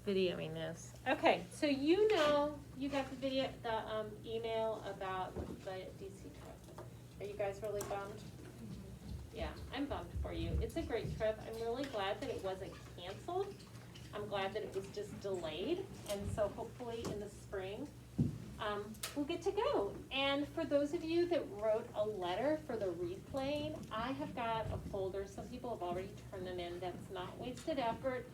videoing this. Okay, so you know you got the video, the email about the DC trip. Are you guys really bummed? Yeah, I'm bummed for you. It's a great trip. I'm really glad that it wasn't canceled. I'm glad that it was just delayed, and so hopefully in the spring, we'll get to go. And for those of you that wrote a letter for the replaying, I have got a folder. Some people have already turned them in. That's not wasted effort.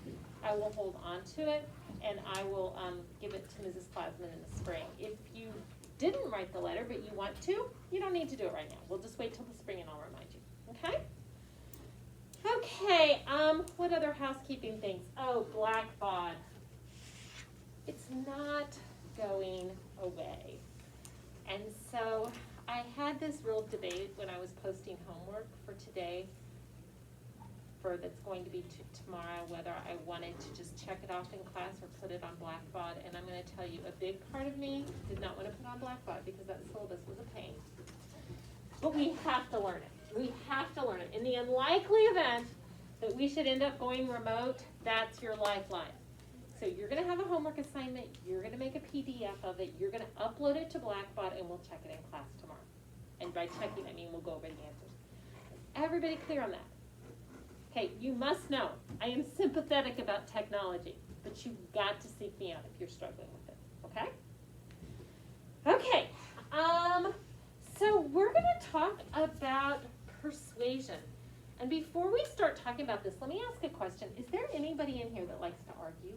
I will hold on to it, and I will give it to Mrs. Plasman in the spring. If you didn't write the letter, but you want to, you don't need to do it right now. We'll just wait till the spring and I'll remind you, okay? Okay, what other housekeeping things? Oh, Blackbaud. It's not going away. And so I had this real debate when I was posting homework for today, for that's going to be tomorrow, whether I wanted to just check it off in class or put it on Blackbaud. And I'm going to tell you, a big part of me did not want to put on Blackbaud because that syllabus was a pain. But we have to learn it. We have to learn it. In the unlikely event that we should end up going remote, that's your lifeline. So you're going to have a homework assignment, you're going to make a PDF of it, you're going to upload it to Blackbaud, and we'll check it in class tomorrow. And by checking, I mean we'll go over the answers. Everybody clear on that? Okay, you must know, I am sympathetic about technology, but you've got to seek me out if you're struggling with it, okay? Okay, so we're going to talk about persuasion. And before we start talking about this, let me ask a question. Is there anybody in here that likes to argue?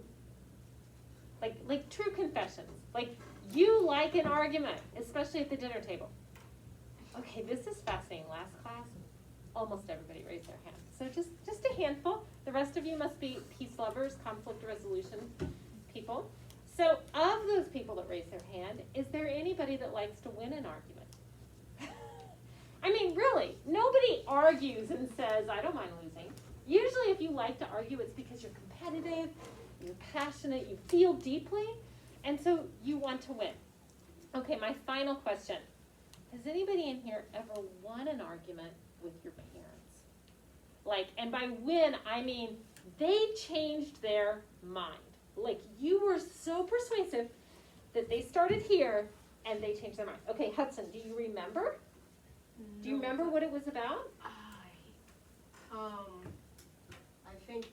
Like true confessions. Like you like an argument, especially at the dinner table. Okay, this is fascinating. Last class, almost everybody raised their hand. So just a handful. The rest of you must be peace lovers, conflict resolution people. So of those people that raised their hand, is there anybody that likes to win an argument? I mean, really, nobody argues and says, I don't mind losing. Usually if you like to argue, it's because you're competitive, you're passionate, you feel deeply, and so you want to win. Okay, my final question. Has anybody in here ever won an argument with your parents? Like, and by win, I mean they changed their mind. Like, you were so persuasive that they started here and they changed their mind. Okay, Hudson, do you remember? Do you remember what it was about? I think,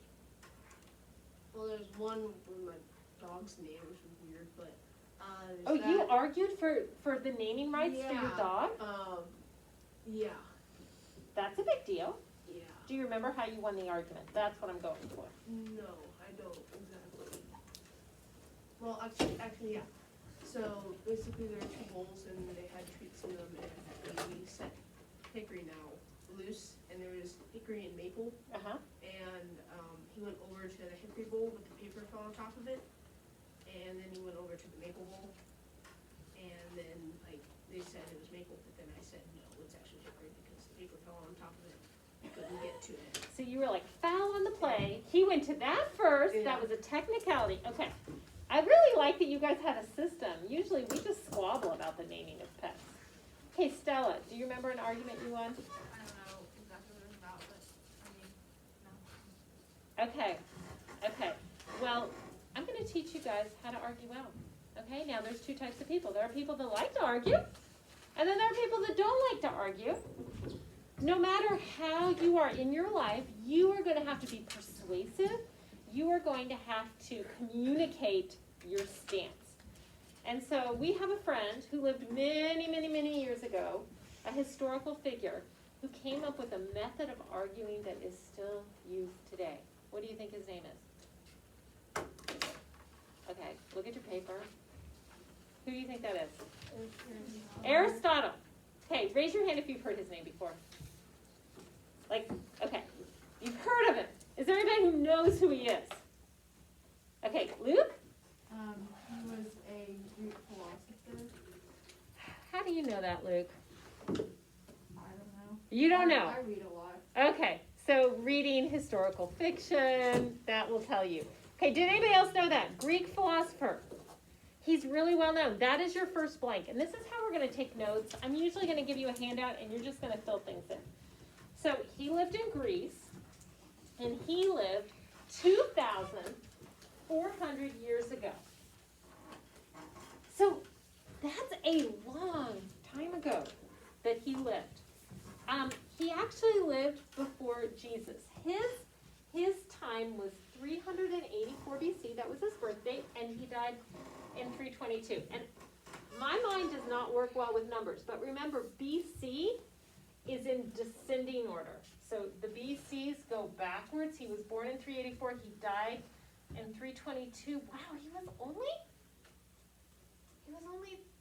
well, there's one with my dog's name, which was weird, but, Oh, you argued for the naming rights for your dog? Yeah. That's a big deal. Yeah. Do you remember how you won the argument? That's what I'm going for. No, I don't exactly. Well, actually, yeah. So basically, there were two bowls, and they had treats in them, and we set Hickory now loose, and there was Hickory and Maple. Uh-huh. And he went over to the Hickory bowl, but the paper fell on top of it. And then he went over to the Maple bowl, and then like they said it was Maple, but then I said no, it's actually Hickory because the paper fell on top of it. I couldn't get to it. So you were like foul on the play. He went to that first. Yeah. That was a technicality. Okay. I really like that you guys had a system. Usually we just squabble about the naming of pets. Okay, Stella, do you remember an argument you won? I don't know exactly what it was about, but I mean, no. Okay. Okay. Well, I'm going to teach you guys how to argue well. Okay, now there's two types of people. There are people that like to argue, and then there are people that don't like to argue. No matter how you are in your life, you are going to have to be persuasive. You are going to have to communicate your stance. And so we have a friend who lived many, many, many years ago, a historical figure, who came up with a method of arguing that is still used today. What do you think his name is? Okay, look at your paper. Who do you think that is? Aristotle. Okay, raise your hand if you've heard his name before. Like, okay, you've heard of him. Is there anybody who knows who he is? Okay, Luke? He was a Greek philosopher. How do you know that, Luke? I don't know. You don't know. I read a lot. Okay, so reading historical fiction, that will tell you. Okay, did anybody else know that? Greek philosopher. He's really well known. That is your first blank. And this is how we're going to take notes. I'm usually going to give you a handout, and you're just going to fill things in. So he lived in Greece, and he lived 2,000 400 years ago. So that's a long time ago that he lived. He actually lived before Jesus. His time was 384 BC. That was his birth date, and he died in 322. And my mind does not work well with numbers, but remember, BC is in descending order. So the BCs go backwards. He was born in 384. He died in 322. Wow, he was only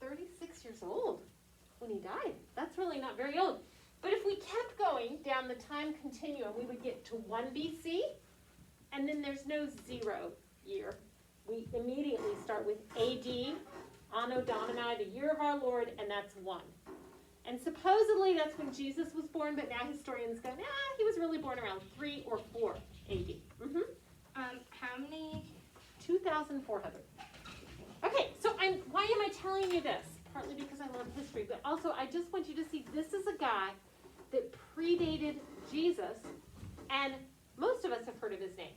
36 years old when he died. That's really not very old. But if we kept going down the time continuum, we would get to 1 BC, and then there's no 0 year. We immediately start with AD, Anno Domini, the year of our Lord, and that's 1. And supposedly that's when Jesus was born, but now historians go, he was really born around 3 or 4 AD. How many? 2,400. Okay, so why am I telling you this? Partly because I love history, but also I just want you to see this is a guy that predated Jesus, and most of us have heard of his name.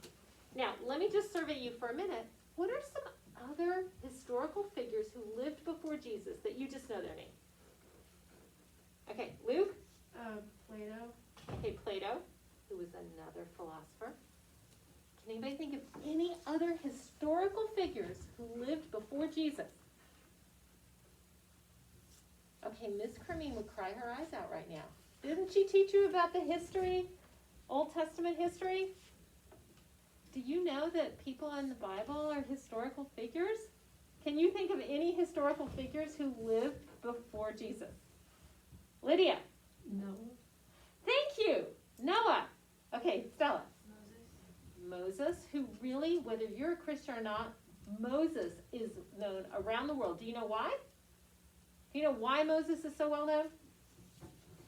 Now, let me just survey you for a minute. What are some other historical figures who lived before Jesus that you just know their name? Okay, Luke? Plato. Okay, Plato, who was another philosopher. Can anybody think of any other historical figures who lived before Jesus? Okay, Miss Kermeen would cry her eyes out right now. Didn't she teach you about the history, Old Testament history? Do you know that people in the Bible are historical figures? Can you think of any historical figures who lived before Jesus? Lydia? No. Thank you. Noah. Okay, Stella. Moses, who really, whether you're a Christian or not, Moses is known around the world. Do you know why? Do you know why Moses is so well known?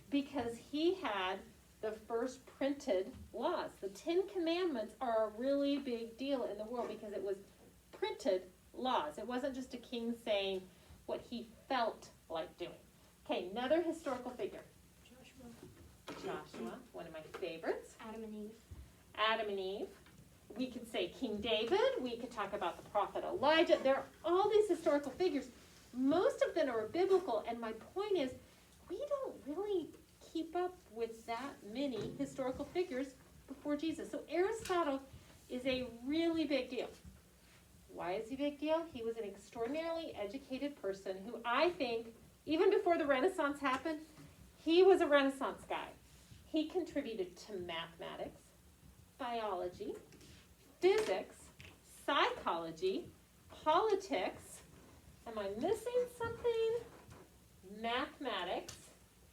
Because he had the first printed laws. The 10 Commandments are a really big deal in the world because it was printed laws. It wasn't just a king saying what he felt like doing. Okay, another historical figure. Joshua, one of my favorites. Adam and Eve. Adam and Eve. We could say King David. We could talk about the prophet Elijah. There are all these historical figures. Most of them are biblical, and my point is we don't really keep up with that many historical figures before Jesus. So Aristotle is a really big deal. Why is he a big deal? He was an extraordinarily educated person who I think, even before the Renaissance happened, he was a Renaissance guy. He contributed to mathematics, biology, physics, psychology, politics. Am I missing something? Mathematics,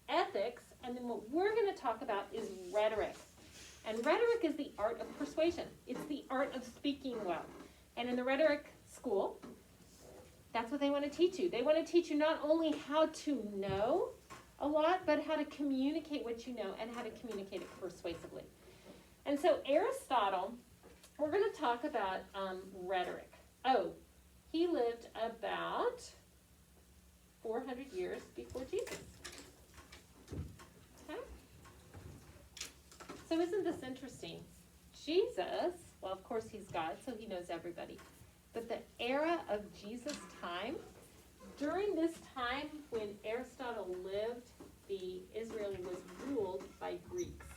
ethics, and then what we're going to talk about is rhetoric. And rhetoric is the art of persuasion. It's the art of speaking well. And in the rhetoric school, that's what they want to teach you. They want to teach you not only how to know a lot, but how to communicate what you know and how to communicate it persuasively. And so Aristotle, we're going to talk about rhetoric. Oh, he lived about 400 years before Jesus. Okay? So isn't this interesting? Jesus, well, of course he's God, so he knows everybody. But the era of Jesus' time, during this time when Aristotle lived, Israel was ruled by Greeks.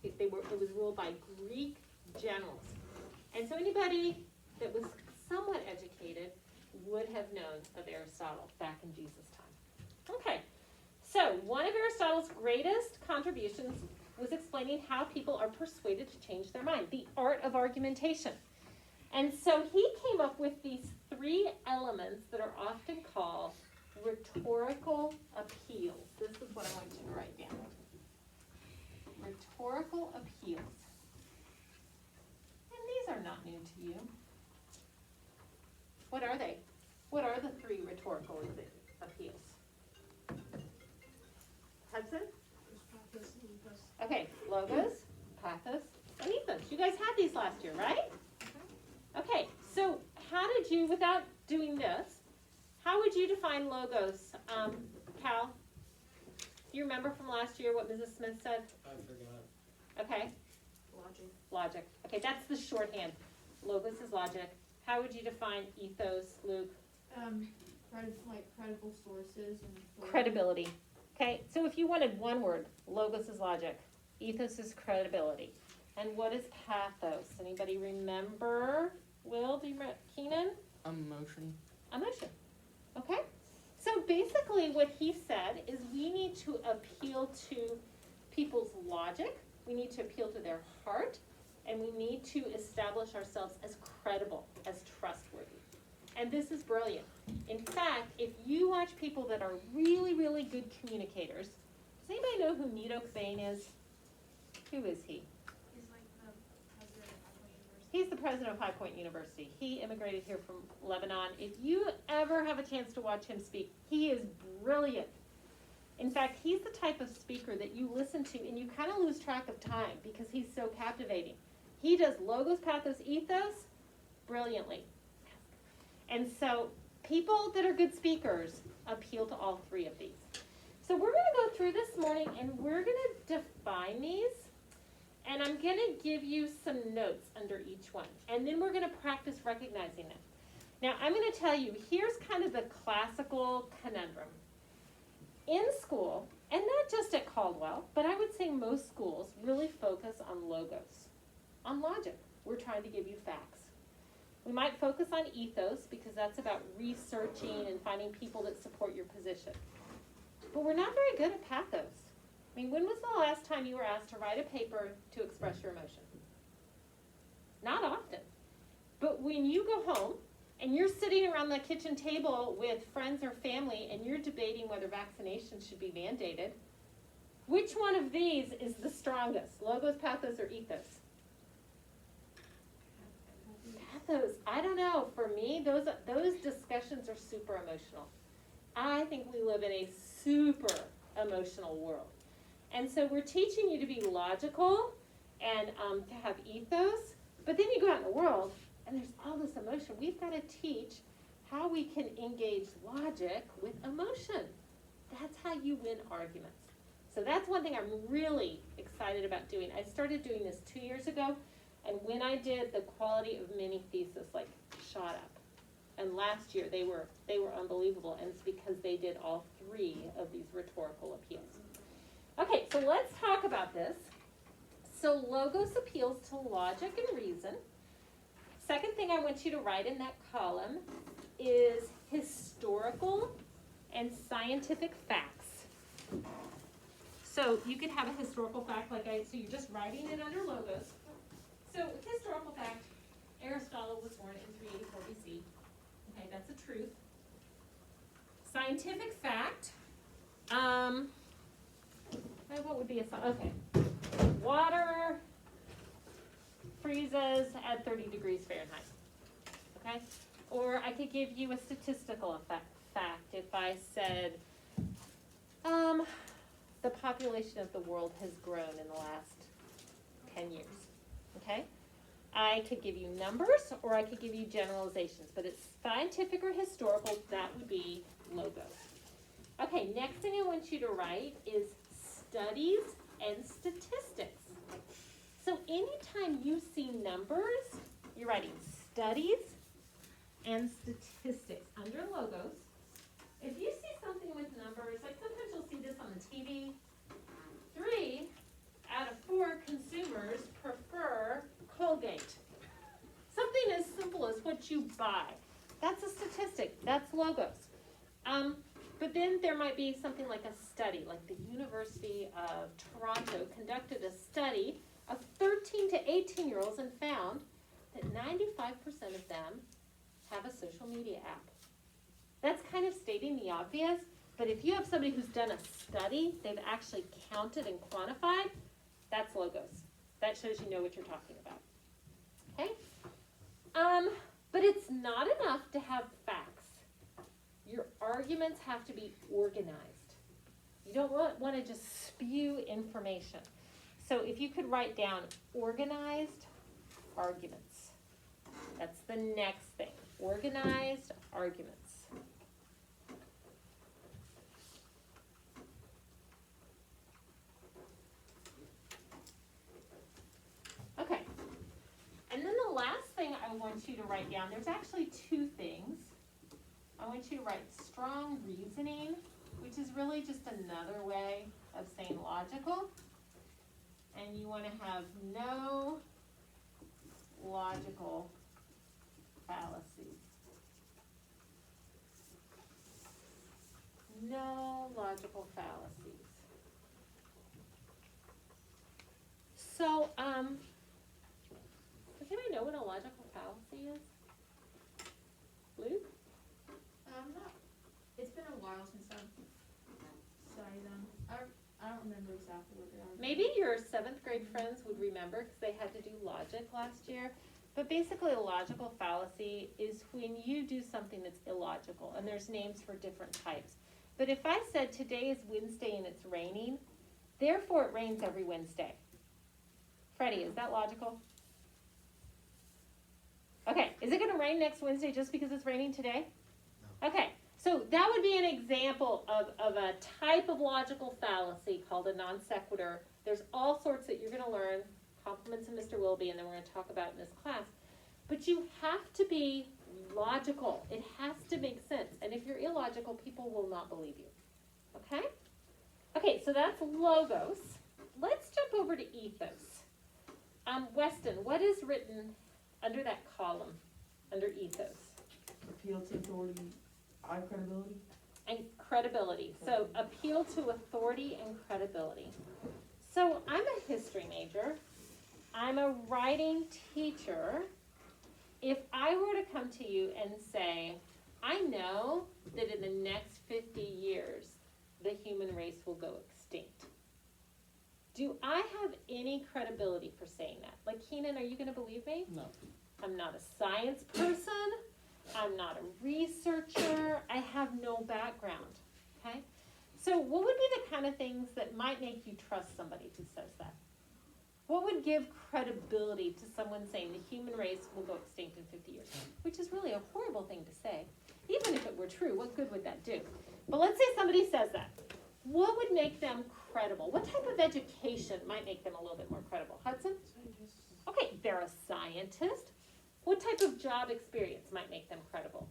It was ruled by Greek generals. And so anybody that was somewhat educated would have known of Aristotle back in Jesus' time. Okay, so one of Aristotle's greatest contributions was explaining how people are persuaded to change their mind, the art of argumentation. And so he came up with these 3 elements that are often called rhetorical appeals. This is what I want you to write down. Rhetorical appeals. And these are not new to you. What are they? What are the 3 rhetorical appeals? Hudson? Okay, logos, pathos, and ethos. You guys had these last year, right? Okay, so how did you, without doing this, how would you define logos? Cal, do you remember from last year what Mrs. Smith said? I forgot. Okay. Logic. Logic. Okay, that's the shorthand. Logos is logic. How would you define ethos, Luke? Credible sources and. Credibility. Okay, so if you wanted one word, logos is logic, ethos is credibility. And what is pathos? Anybody remember? Will, do you remember? Keenan? Emotion. Emotion. Okay? So basically what he said is we need to appeal to people's logic, we need to appeal to their heart, and we need to establish ourselves as credible, as trustworthy. And this is brilliant. In fact, if you watch people that are really, really good communicators, does anybody know who Nito Cobain is? Who is he? He's like the president of High Point University. He's the president of High Point University. He immigrated here from Lebanon. If you ever have a chance to watch him speak, he is brilliant. In fact, he's the type of speaker that you listen to and you kind of lose track of time because he's so captivating. He does logos, pathos, ethos brilliantly. And so people that are good speakers appeal to all three of these. So we're going to go through this morning and we're going to define these. And I'm going to give you some notes under each one. And then we're going to practice recognizing them. Now, I'm going to tell you, here's kind of the classical conundrum. In school, and not just at Caldwell, but I would say most schools really focus on logos, on logic. We're trying to give you facts. We might focus on ethos because that's about researching and finding people that support your position. But we're not very good at pathos. I mean, when was the last time you were asked to write a paper to express your emotion? Not often. But when you go home and you're sitting around the kitchen table with friends or family and you're debating whether vaccinations should be mandated, which one of these is the strongest? Logos, pathos, or ethos? Pathos. I don't know. For me, those discussions are super emotional. I think we live in a super emotional world. And so we're teaching you to be logical and to have ethos, but then you go out in the world and there's all this emotion. We've got to teach how we can engage logic with emotion. That's how you win arguments. So that's one thing I'm really excited about doing. I started doing this 2 years ago, and when I did, the quality of mini thesis like shot up. And last year they were unbelievable, and it's because they did all three of these rhetorical appeals. Okay, so let's talk about this. So logos appeals to logic and reason. Second thing I want you to write in that column is historical and scientific facts. So you could have a historical fact so you're just writing it under logos. So historical fact, Aristotle was born in 384 BC. Okay, that's a truth. Scientific fact, what would be okay. Water freezes at 30 degrees Fahrenheit. Okay? Or I could give you a statistical fact if I said the population of the world has grown in the last 10 years. Okay? I could give you numbers or I could give you generalizations, but it's scientific or historical, that would be logos. Okay, next thing I want you to write is studies and statistics. So anytime you see numbers, you're writing studies and statistics under logos. If you see something with numbers, like sometimes you'll see this on the TV, 3 out of 4 consumers prefer Colgate. Something as simple as what you buy. That's a statistic. That's logos. But then there might be something like a study, like the University of Toronto conducted a study of 13 to 18-year-olds and found that 95% of them have a social media app. That's kind of stating the obvious, but if you have somebody who's done a study, they've actually counted and quantified, that's logos. That shows you know what you're talking about. Okay? But it's not enough to have facts. Your arguments have to be organized. You don't want to just spew information. So if you could write down organized arguments. That's the next thing. Organized arguments. Okay. And then the last thing I want you to write down, there's actually two things. I want you to write strong reasoning, which is really just another way of saying logical. And you want to have no logical fallacies. No logical fallacies. So, does anybody know what a logical fallacy is? Luke? Not, it's been a while since I've studied them. I don't remember exactly what they are. Maybe your 7th grade friends would remember because they had to do logic last year. But basically a logical fallacy is when you do something that's illogical, and there's names for different types. But if I said today is Wednesday and it's raining, therefore it rains every Wednesday. Freddie, is that logical? Okay, is it going to rain next Wednesday just because it's raining today? No. Okay, so that would be an example of a type of logical fallacy called a non sequitur. There's all sorts that you're going to learn, compliments of Mr. Wilby, and then we're going to talk about in this class. But you have to be logical. It has to make sense. And if you're illogical, people will not believe you. Okay? Okay, so that's logos. Let's jump over to ethos. Weston, what is written under that column, under ethos? Appeal to authority, eye credibility. And credibility. So appeal to authority and credibility. So I'm a history major. I'm a writing teacher. If I were to come to you and say, I know that in the next 50 years, the human race will go extinct. Do I have any credibility for saying that? Like, Keenan, are you going to believe me? No. I'm not a science person. I'm not a researcher. I have no background. Okay? So what would be the kind of things that might make you trust somebody who says that? What would give credibility to someone saying the human race will go extinct in 50 years? Which is really a horrible thing to say. Even if it were true, what good would that do? But let's say somebody says that. What would make them credible? What type of education might make them a little bit more credible? Hudson? Scientists. Okay, they're a scientist. What type of job experience might make them credible?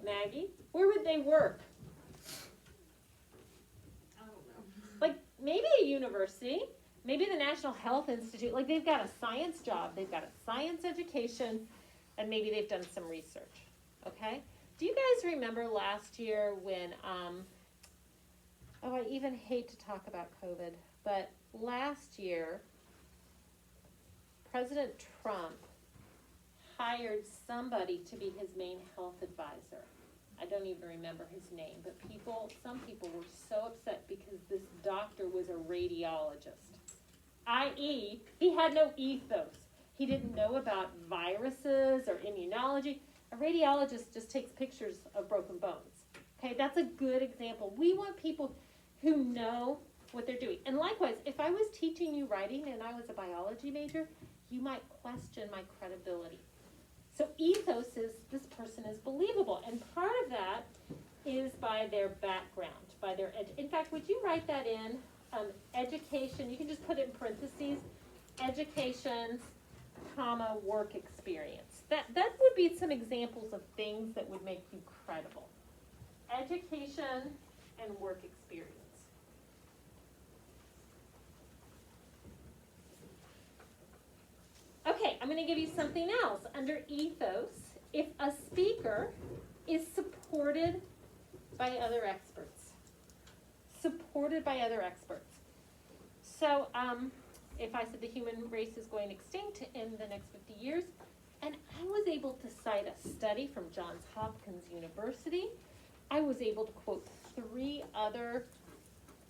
Maggie? Where would they work? I don't know. Like, maybe a university, maybe the National Health Institute. Like, they've got a science job, they've got a science education, and maybe they've done some research. Okay? Do you guys remember last year when, I even hate to talk about COVID, but last year, President Trump hired somebody to be his main health advisor. I don't even remember his name, but some people were so upset because this doctor was a radiologist, i.e., he had no ethos. He didn't know about viruses or immunology. A radiologist just takes pictures of broken bones. Okay, that's a good example. We want people who know what they're doing. And likewise, if I was teaching you writing and I was a biology major, you might question my credibility. So ethos is this person is believable, and part of that is by their background, by their in fact, would you write that in? Education, you can just put it in parentheses, education, comma, work experience. That would be some examples of things that would make you credible. Education and work experience. Okay, I'm going to give you something else. Under ethos, if a speaker is supported by other experts. Supported by other experts. So, if I said the human race is going extinct in the next 50 years, and I was able to cite a study from Johns Hopkins University, I was able to quote 3 other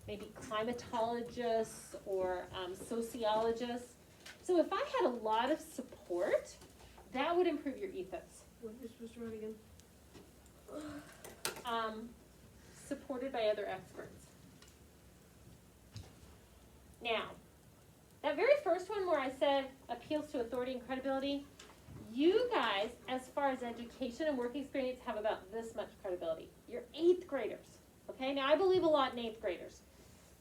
maybe climatologists or sociologists. So if I had a lot of support, that would improve your ethos. What are you supposed to write again? Supported by other experts. Now, that very first one where I said appeals to authority and credibility, you guys, as far as education and work experience, have about this much credibility. You're 8th graders, okay? Now, I believe a lot in 8th graders.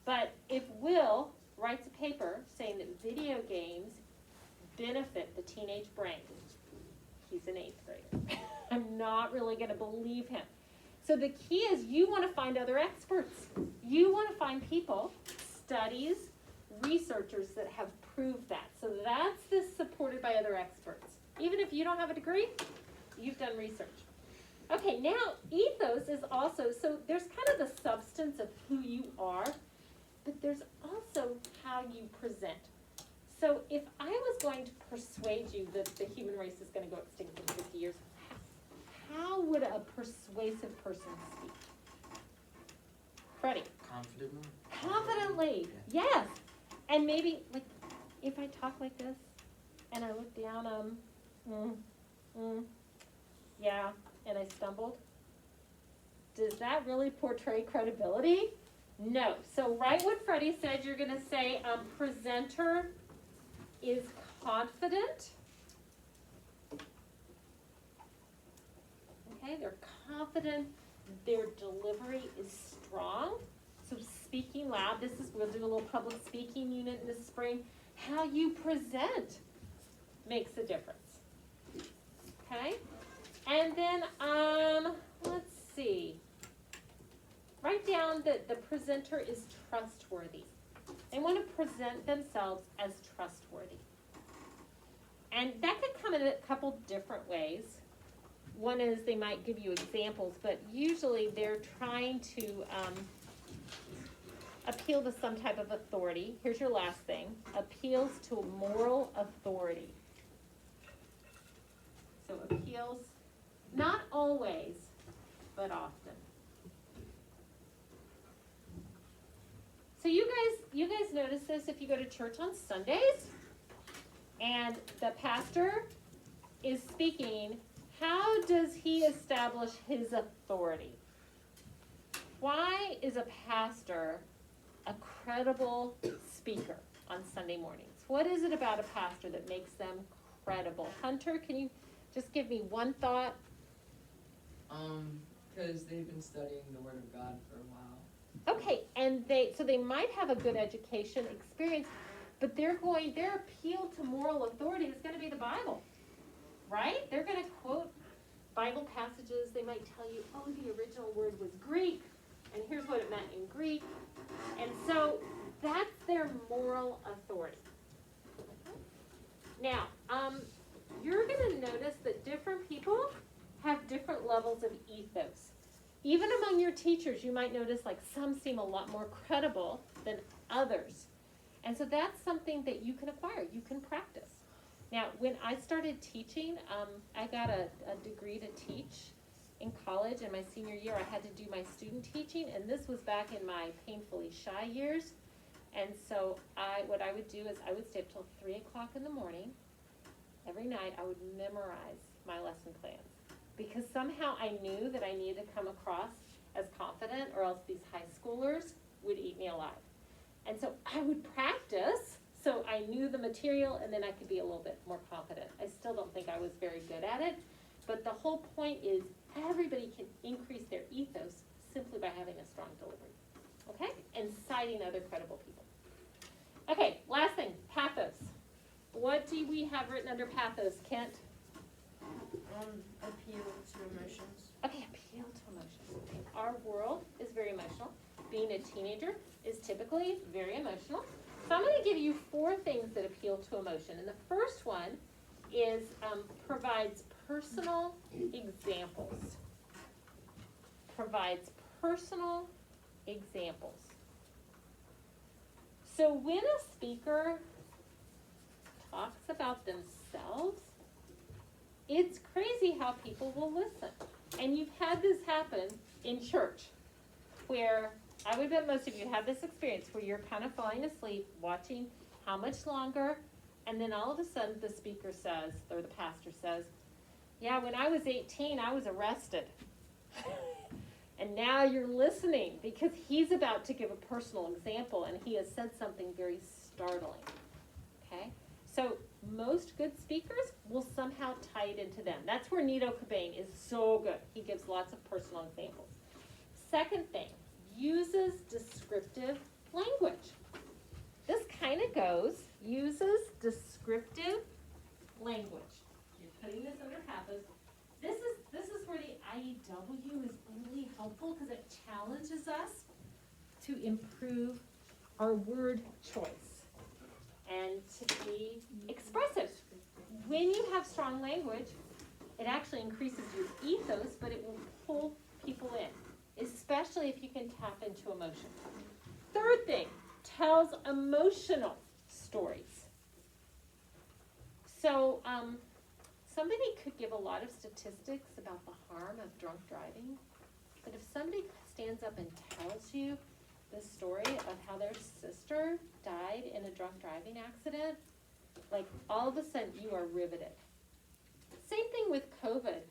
But if Will writes a paper saying that video games benefit the teenage brain. He's an 8th grader. I'm not really going to believe him. So the key is you want to find other experts. You want to find people, studies, researchers that have proved that. So that's this supported by other experts. Even if you don't have a degree, you've done research. Okay, now ethos is also, so there's kind of the substance of who you are, but there's also how you present. So if I was going to persuade you that the human race is going to go extinct in 50 years, how would a persuasive person speak? Freddie? Confidently. Confidently, yes. And maybe, like, if I talk like this, and I look down, yeah, and I stumbled, does that really portray credibility? No. So write what Freddie said. You're going to say, presenter is confident. Okay, they're confident. Their delivery is strong. So speaking loud. We'll do a little public speaking unit in the spring. How you present makes a difference. Okay? And then, let's see. Write down that the presenter is trustworthy. They want to present themselves as trustworthy. And that could come in a couple different ways. One is they might give you examples, but usually they're trying to appeal to some type of authority. Here's your last thing. Appeals to moral authority. So appeals, not always, but often. So you guys notice this if you go to church on Sundays and the pastor is speaking, how does he establish his authority? Why is a pastor a credible speaker on Sunday mornings? What is it about a pastor that makes them credible? Hunter, can you just give me one thought? Because they've been studying the Word of God for a while. Okay, and they might have a good education experience, but their appeal to moral authority is going to be the Bible, right? They're going to quote Bible passages. They might tell you, oh, the original word was Greek, and here's what it meant in Greek. And so that's their moral authority. Now, you're going to notice that different people have different levels of ethos. Even among your teachers, you might notice like some seem a lot more credible than others. And so that's something that you can acquire, you can practice. Now, when I started teaching, I got a degree to teach in college. In my senior year, I had to do my student teaching, and this was back in my painfully shy years. And so what I would do is I would stay up till 3 o'clock in the morning. Every night, I would memorize my lesson plans. Because somehow I knew that I needed to come across as confident, or else these high schoolers would eat me alive. And so I would practice, so I knew the material, and then I could be a little bit more confident. I still don't think I was very good at it, but the whole point is everybody can increase their ethos simply by having a strong delivery, okay? And citing other credible people. Okay, last thing, pathos. What do we have written under pathos, Kent? Appeal to emotions. Okay, appeal to emotions. Okay. Our world is very emotional. Being a teenager is typically very emotional. So I'm going to give you 4 things that appeal to emotion. And the first one is provides personal examples. Provides personal examples. So when a speaker talks about themselves, it's crazy how people will listen. And you've had this happen in church, where I would bet most of you have this experience where you're kind of falling asleep, watching how much longer, and then all of a sudden the speaker says, or the pastor says, yeah, when I was 18, I was arrested. And now you're listening because he's about to give a personal example, and he has said something very startling. Okay? So most good speakers will somehow tie it into them. That's where Nito Cobain is so good. He gives lots of personal examples. Second thing, uses descriptive language. This kind of goes, uses descriptive language. You're putting this under pathos. This is where the IEW is really helpful because it challenges us to improve our word choice and to be expressive. When you have strong language, it actually increases your ethos, but it will pull people in, especially if you can tap into emotion. Third thing, tells emotional stories. So, somebody could give a lot of statistics about the harm of drunk driving, but if somebody stands up and tells you the story of how their sister died in a drunk driving accident, like all of a sudden you are riveted. Same thing with COVID.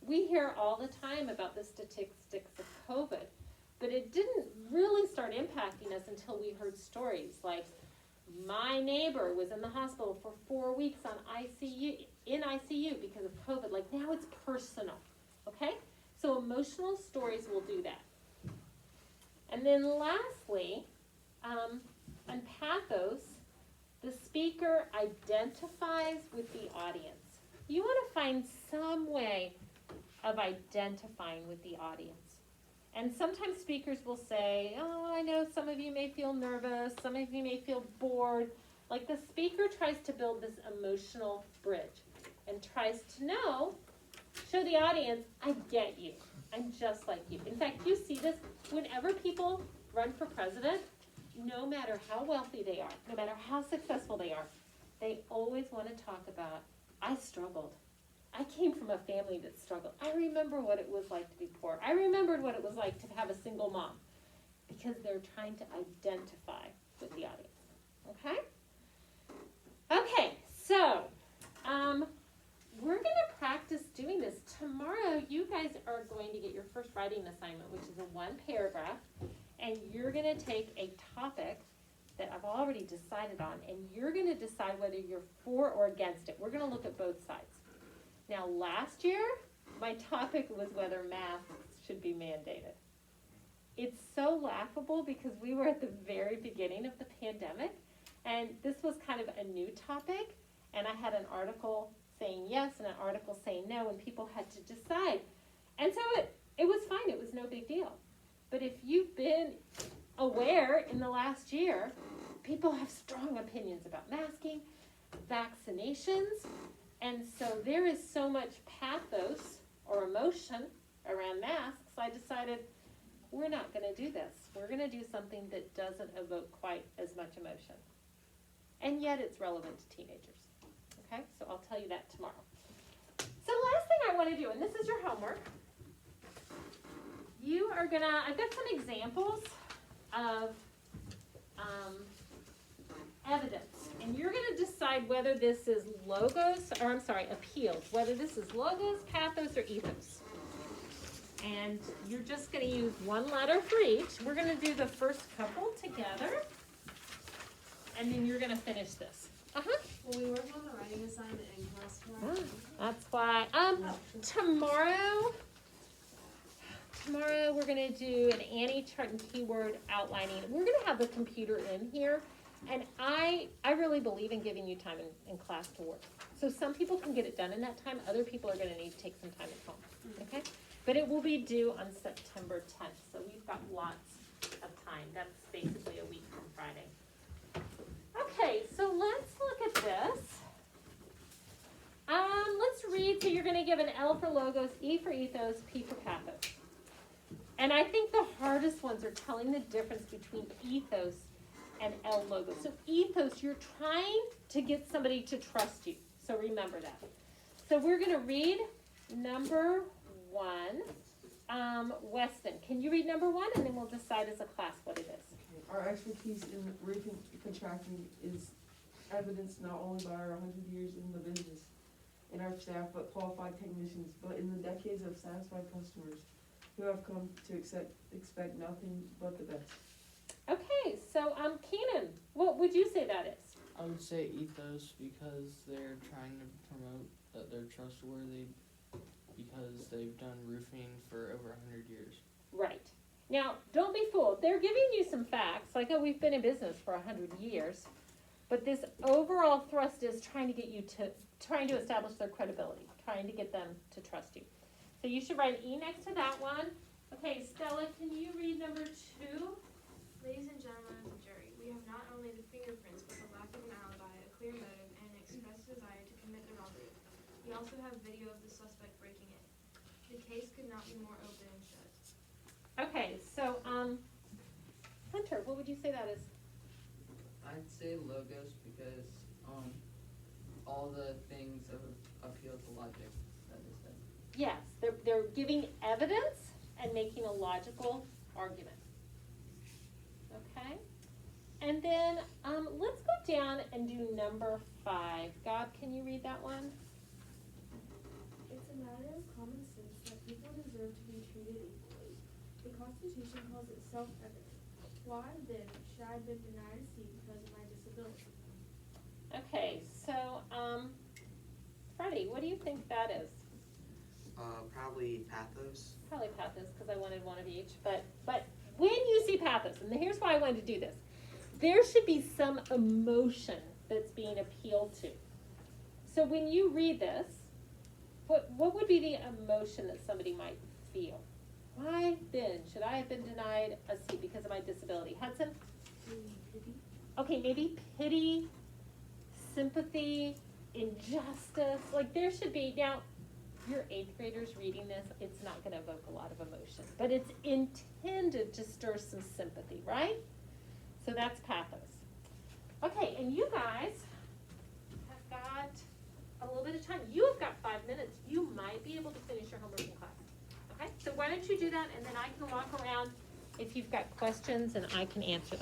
We hear all the time about the statistics of COVID, but it didn't really start impacting us until we heard stories like my neighbor was in the hospital for 4 weeks in ICU because of COVID. Like now it's personal, okay? So emotional stories will do that. And then lastly, on pathos, the speaker identifies with the audience. You want to find some way of identifying with the audience. And sometimes speakers will say, oh, I know some of you may feel nervous, some of you may feel bored. Like the speaker tries to build this emotional bridge and tries to show the audience, I get you. I'm just like you. In fact, you see this whenever people run for president, no matter how wealthy they are, no matter how successful they are, they always want to talk about, I struggled. I came from a family that struggled. I remember what it was like to be poor. I remembered what it was like to have a single mom. Because they're trying to identify with the audience. Okay? Okay, so we're going to practice doing this. Tomorrow, you guys are going to get your first writing assignment, which is a 1 paragraph. And you're going to take a topic that I've already decided on, and you're going to decide whether you're for or against it. We're going to look at both sides. Now, last year, my topic was whether masks should be mandated. It's so laughable because we were at the very beginning of the pandemic, and this was kind of a new topic, and I had an article saying yes and an article saying no, and people had to decide. And so it was fine. It was no big deal. But if you've been aware in the last year, people have strong opinions about masking, vaccinations, and so there is so much pathos or emotion around masks, I decided we're not going to do this. We're going to do something that doesn't evoke quite as much emotion. And yet it's relevant to teenagers. Okay, so I'll tell you that tomorrow. So last thing I want to do, and this is your homework, you are going to, I've got some examples of evidence. And you're going to decide whether this is appeals, whether this is logos, pathos, or ethos. And you're just going to use one letter for each. We're going to do the first couple together, and then you're going to finish this. Will we work on the writing assignment in class tomorrow? That's why. Tomorrow we're going to do an Annie chart and keyword outlining. We're going to have the computer in here. And I really believe in giving you time in class to work. So some people can get it done in that time. Other people are going to need to take some time at home. Okay? But it will be due on September 10th. So we've got lots of time. That's basically a week from Friday. Okay, so let's look at this. Let's read. So you're going to give an L for logos, E for ethos, P for pathos. And I think the hardest ones are telling the difference between ethos and L logo. So ethos, you're trying to get somebody to trust you. So remember that. So we're going to read number 1. Weston, can you read number 1, and then we'll decide as a class what it is. Our expertise in roofing contracting is evidenced not only by our 100 years in the business and our staff, but qualified technicians, but in the decades of satisfied customers who have come to expect nothing but the best. Okay, so Keenan, what would you say that is? I would say ethos because they're trying to promote that they're trustworthy because they've done roofing for over 100 years. Right. Now, don't be fooled. They're giving you some facts, like, oh, we've been in business for 100 years. But this overall thrust is trying to get you to trying to establish their credibility, trying to get them to trust you. So you should write an E next to that one. Okay, Stella, can you read number 2? Ladies and gentlemen of the jury, we have not only the fingerprints, but the lack of an alibi, a clear motive, and an expressed desire to commit the robbery. We also have video of the suspect breaking in. The case could not be more open and shut. Okay, so, Hunter, what would you say that is? I'd say logos because all the things appeal to logic that is said. Yes, they're giving evidence and making a logical argument. Okay? And then, let's go down and do number 5. God, can you read that one? It's a matter of common sense that people deserve to be treated equally. The Constitution calls it self-evident. Why, then, should I have been denied a seat because of my disability? Okay, so, Freddie, what do you think that is? Probably pathos. Probably pathos, because I wanted one of each, but when you see pathos, and here's why I wanted to do this, there should be some emotion that's being appealed to. So when you read this, what would be the emotion that somebody might feel? Why then should I have been denied a seat because of my disability? Hudson? Okay, maybe pity, sympathy, injustice, like there should be, now, your 8th graders reading this, it's not gonna evoke a lot of emotion, but it's intended to stir some sympathy, right? So that's pathos. Okay, and you guys have got a little bit of time. You have got 5 minutes. You might be able to finish your homework in class. Okay, so why don't you do that, and then I can walk around if you've got questions and I can answer them.